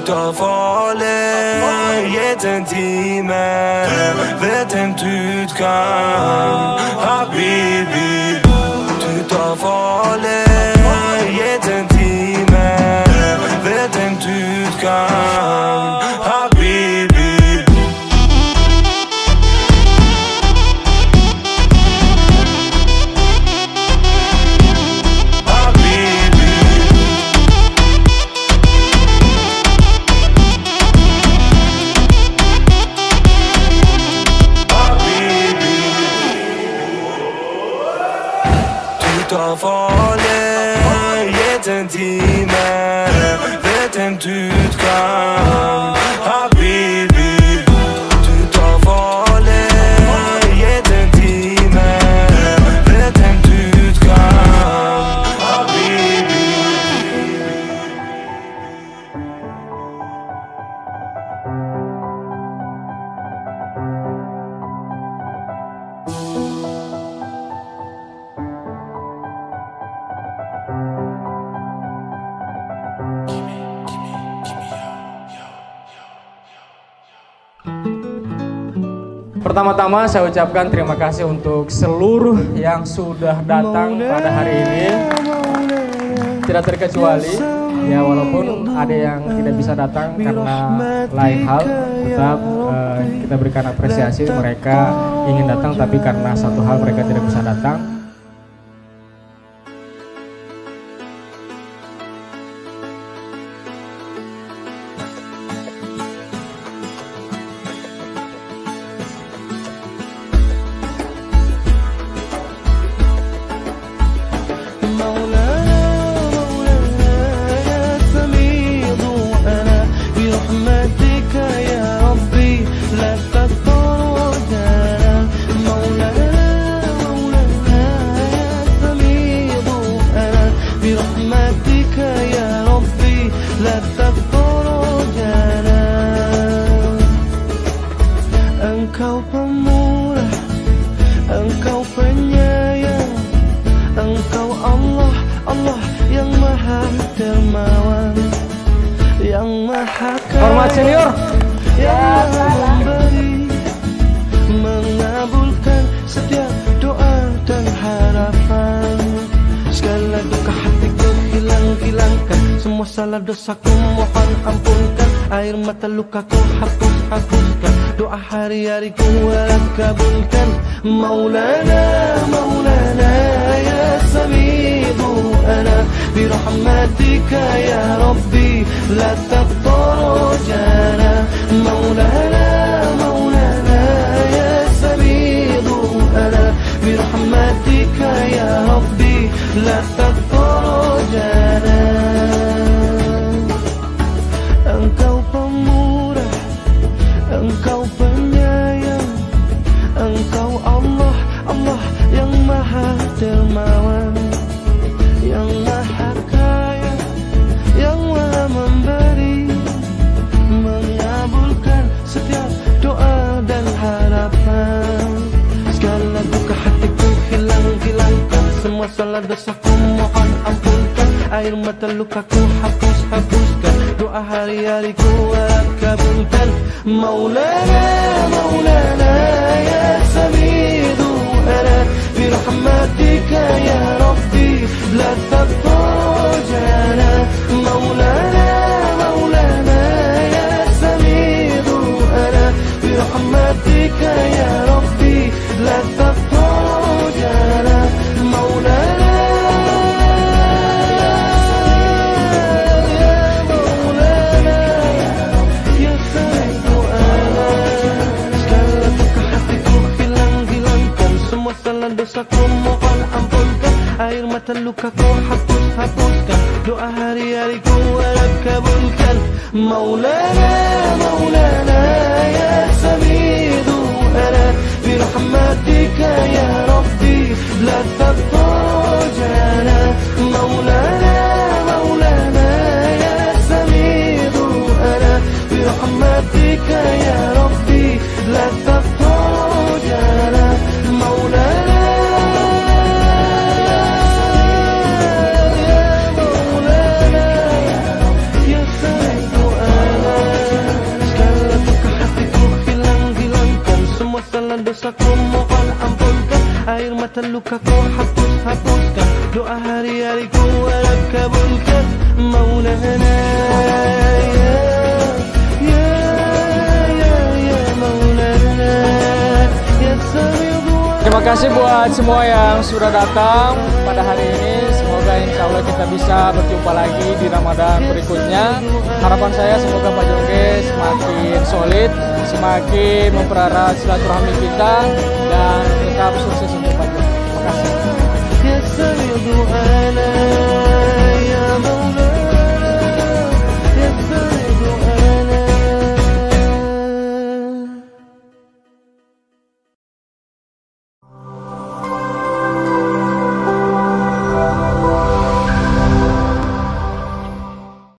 tar farlig, gitt en time. Vet en utgang, habibi. Du tar farlig, gitt en time. Vet en utgang, habibi. tar farlig, gitt en time. Vet en utgang, habibi. Du tar farlig, gitt en time. Vet en utgang, habibi. Pertama-tama saya ucapkan terima kasih untuk seluruh yang sudah datang pada hari ini. Tidak terkecuali, ya walaupun ada yang tidak bisa datang karena lain hal, tetap kita berikan apresiasi. Mereka ingin datang tapi karena satu hal mereka tidak bisa datang. Engkau pemurah, Engkau penyayang, Engkau Allah, Allah yang maha dermawan, yang maha kaya, Hormat senior, yang maha memberi, mengabulkan setiap doa dan harapan. Segala duka hatiku hilangkan, semua salah dosaku mohon ampunkan. Air mata lukaku hapuskan, doa hari-hariku kabulkan. Maulana, Maulana ya Sami'u ana birahmatika ya Rabbi la taqtarujana. Maulana, Maulana ya Sami'u ana birahmatika ya Rabbi la taqtarujana. Engkau pemurah, Engkau penyayang, Engkau Allah, Allah yang maha dermawan, yang maha kaya, yang maha memberi, mengabulkan setiap doa dan harapan. Segala duka hatiku hilangkan, semua salah dosaku mohon ampunkan. Air mata lukaku hapuskan, doa hari-hariku kabulkan. Maulana, Maulana ya Sami'u ana birahmatika ya Rabbi la taqtarujana. Maulana, Maulana ya Sami'u ana birahmatika ya Rabbi la taqtarujana. Maulana dosaku mohon ampunkan. Air mata lukaku hapuskan, doa hari-hariku kabulkan. Maulana, Maulana ya Sami'u ana birahmatika ya Rabbi la taqtarujana. Maulana, Maulana ya Sami'u ana birahmatika ya Rabbi la taqtarujana. Maulana ya Maulana ya Sami'u ana semua salah dosaku mohon ampunkan. Air mata lukaku hapuskan. Doa hari-hariku harap kabulkan. Maulana ya Maulana ya Sami'ud du'a. Terima kasih buat semua yang sudah datang pada hari ini. Semoga insya Allah kita bisa berjumpa lagi di Ramadan berikutnya. Harapan saya semoga Pak Jongge semakin solid, semakin mempererat silaturahmi kita, dan tetap sukses untuk Pak Jongge. Terima kasih.